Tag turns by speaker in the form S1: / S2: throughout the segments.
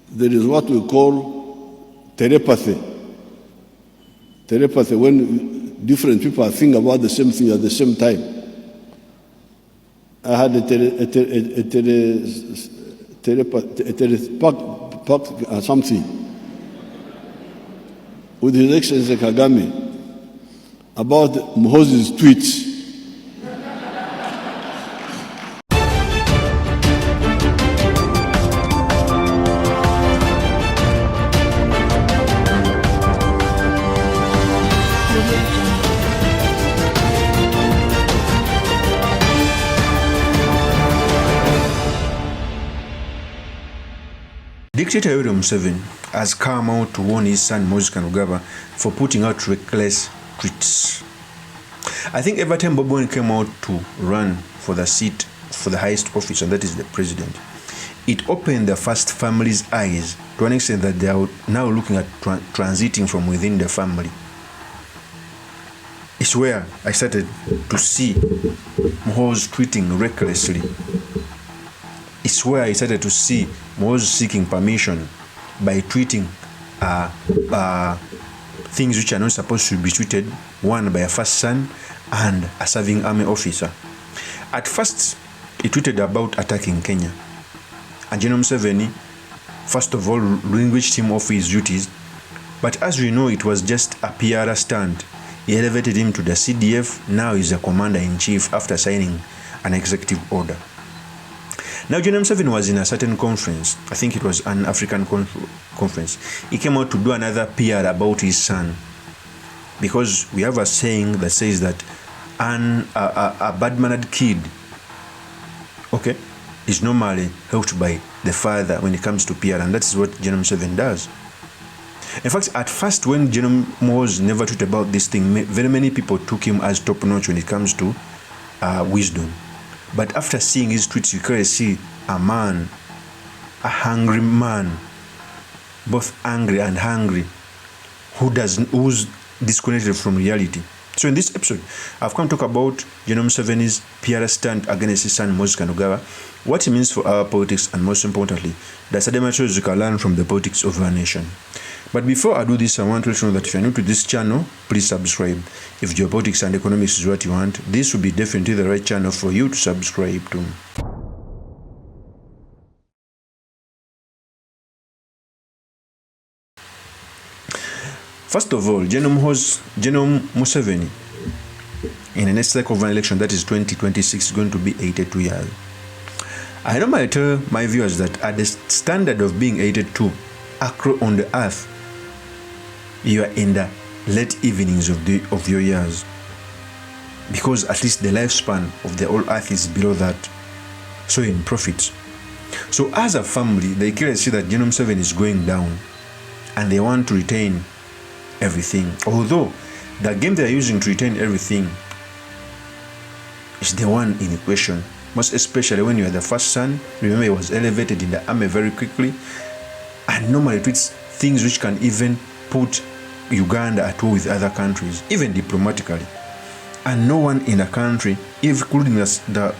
S1: There is what we call telepathy. Telepathy, when different people think about the same thing at the same time. I had a something with His Excellency Kagame about MUHOOZi's tweets.
S2: Dictator Museveni has come out to warn his son MUHOOZi for putting out reckless tweets. I think every time Bobi Wine came out to run for the seat, for the highest office, and that is the president, it opened the first family's eyes to an extent that they are now looking at transiting from within the family. It's where I started to see MUHOOZi tweeting recklessly. It's where I started to see MUHOOZi seeking permission by tweeting things which are not supposed to be tweeted, one by a first son and a serving army officer. At first, he tweeted about attacking Kenya. And General Museveni, first of all, relinquished him of his duties. But as we know, it was just a PR stunt. He elevated him to the CDF. Now he's a commander-in-chief after signing an executive order. Now, General Museveni was in a certain conference. I think it was an African conference. He came out to do another PR about his son. Because we have a saying that says that a bad-mannered kid, okay, is normally helped by the father when it comes to PR, and that is what General Museveni does. In fact, at first, when General MUHOOZi never tweeted about this thing, very many people took him as top-notch when it comes to wisdom. But after seeing his tweets, you clearly see a man, a hungry man, both angry and hungry, who's disconnected from reality. So in this episode, I've come to talk about General Museveni's PR stand against his son MUHOOZi, what it means for our politics, and most importantly, the Sadematos you can learn from the politics of our nation. But before I do this, I want to let you know that if you're new to this channel, please subscribe. If geopolitics and economics is what you want, this will be definitely the right channel for you to subscribe to. First of all, General Museveni, in the next cycle of an election, that is 2026, is going to be 82 years. I normally tell my viewers that at the standard of being 82 on the earth, you are in the late evenings of your years, because at least the lifespan of the whole earth is below that. So in profits. So as a family, they clearly see that General Museveni is going down, and they want to retain everything. Although the game they are using to retain everything is the one in question, most especially when you are the first son. Remember, he was elevated in the army very quickly, and normally tweets things which can even put Uganda at war with other countries, even diplomatically. And no one in the country, including the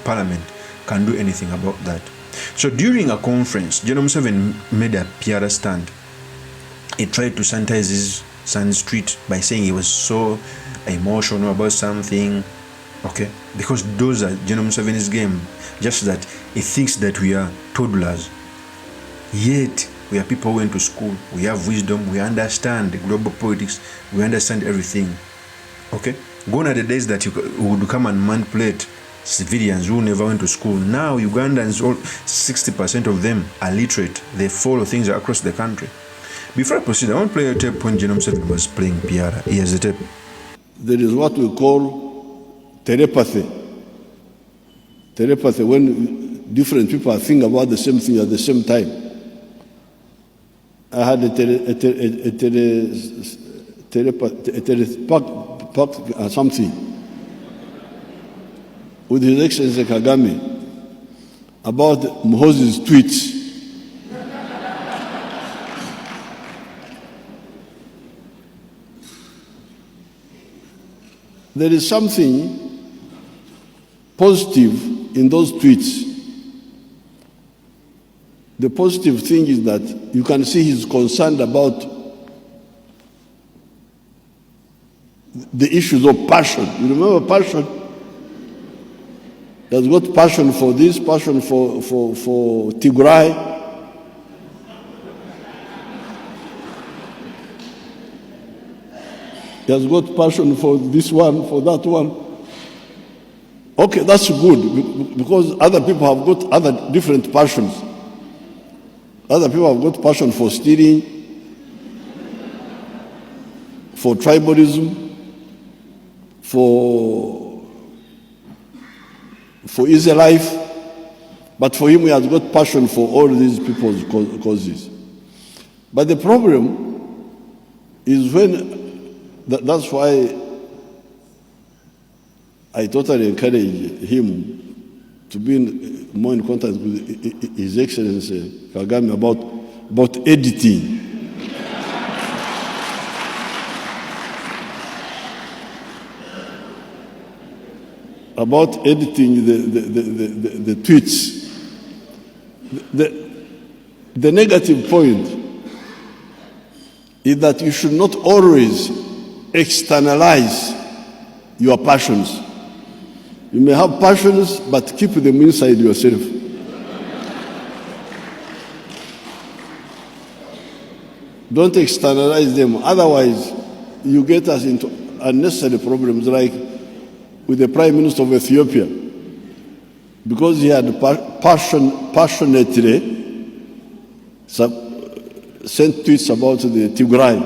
S2: parliament, can do anything about that. So during a conference, General Museveni made a PR stand. He tried to sanitize his son's tweet by saying he was so emotional about something, okay? Because those are General Museveni's game, just that he thinks that we are toddlers. Yet, we are people who went to school, we have wisdom, we understand the global politics, we understand everything, okay? Gone are the days that you would come and manipulate civilians who never went to school. Now, Ugandans, 60% of them are literate. They follow things across the country. Before I proceed, I want to play a tape when General Museveni was playing PR. Here's the tape.
S1: There is what we call telepathy. Telepathy, when different people think about the same thing at the same time. I had something with His Excellency Kagame about MUHOOZi's tweets. There is something positive in those tweets. the positive thing is that you can see he's concerned about the issues of passion. You remember passion? He has got passion for this, passion for Tigray. He has got passion for this one, for that one. Okay, that's good, because other people have got other different passions. Other people have got passion for stealing, for tribalism, for easy life. But for him, he has got passion for all these people's causes. But the problem is when, that's why I totally encourage him to be more in contact with His Excellency Kagame about editing. About editing the tweets. The negative point is that you should not always externalize your passions. You may have passions, but keep them inside yourself. Don't externalize them, otherwise you get us into unnecessary problems, like with the Prime Minister of Ethiopia, because he had passionately sent tweets about the Tigray,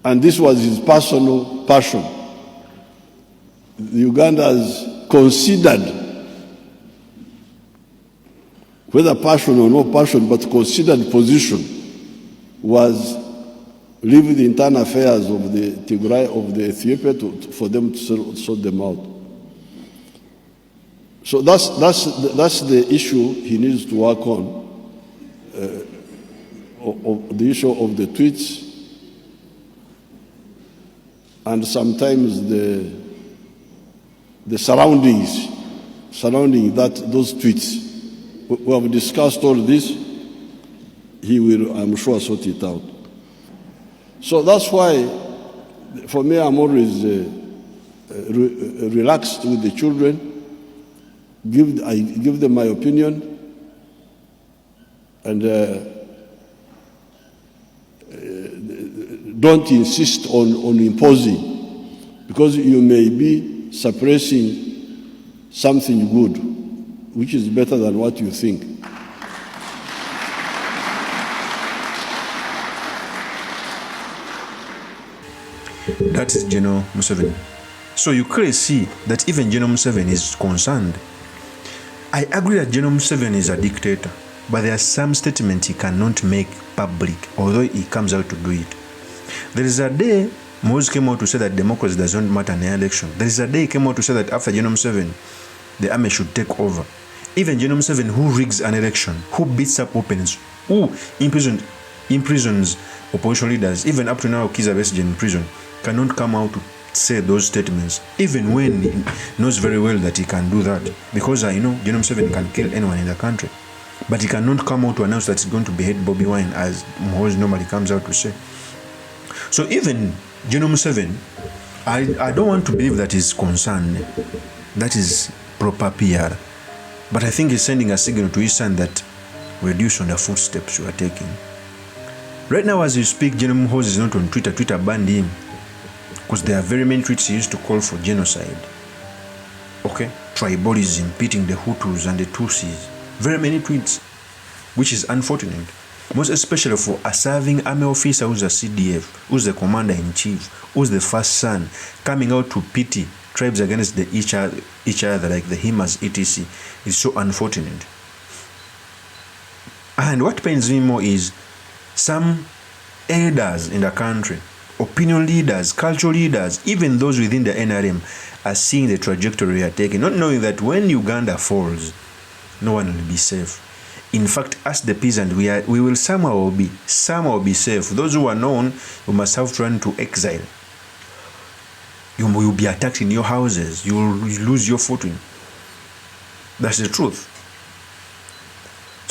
S1: and this was his personal passion. The Ugandans considered, whether passion or no passion, but considered position was leave the internal affairs of the Tigray, of the Ethiopia, for them to sort them out. So that's the issue he needs to work on, the issue of the tweets, and sometimes the surroundings surrounding those tweets. We have discussed all this. He will, I'm sure, sort it out. So that's why, for me, I'm always relaxed with the children. I give them my opinion, and don't insist on imposing, because you may be suppressing something good, which is better than what you think.
S2: That is General Museveni. So you clearly see that even General Museveni is concerned. I agree that General Museveni is a dictator, but there are some statements he cannot make public, although he comes out to do it. There is a day MUHOOZi came out to say that democracy does not matter in an election. There is a day he came out to say that after General Museveni, the army should take over. Even General Museveni, who rigs an election, who beats up opponents, who imprisons opposition leaders, even up to now Kizza Besigye in prison, cannot come out to say those statements, even when he knows very well that he can do that, because I know General Museveni can kill anyone in the country, but he cannot come out to announce that he's going to behead Bobi Wine, as MUHOOZi normally comes out to say. So even General Museveni, I don't want to believe that he's concerned. That is proper PR, but I think he's sending a signal to his son that reduce on the footsteps you are taking. Right now, as you speak, General MUHOOZi is not on Twitter. Twitter banned him, because there are very many tweets he used to call for genocide. Okay? Tribalism, beating the Hutus and the Tutsis. Very many tweets, which is unfortunate. Most especially for a serving army officer who's a CDF, who's the commander-in-chief, who's the first son, coming out to pity tribes against each other like the Himas, etc. is so unfortunate. And what pains me more is some elders in the country, opinion leaders, cultural leaders, even those within the NRM are seeing the trajectory we are taking, not knowing that when Uganda falls, no one will be safe. In fact, as the peasant, we will somehow be safe. Those who are known, you must have to run to exile. You will be attacked in your houses. You will lose your fortune. That's the truth.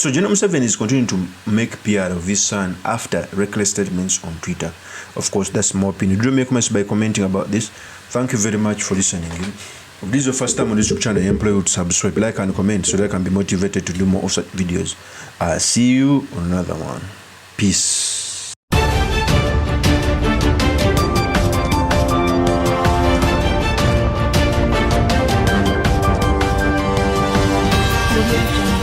S2: So General Museveni is continuing to make PR of his son after reckless statements on Twitter. Of course, that's my opinion. Do make comments by commenting about this. Thank you very much for listening. If this is your first time on this YouTube channel, I implore you to subscribe, like, and comment so that I can be motivated to do more of such videos. I'll see you on another one. Peace.
S3: Audio Jungle.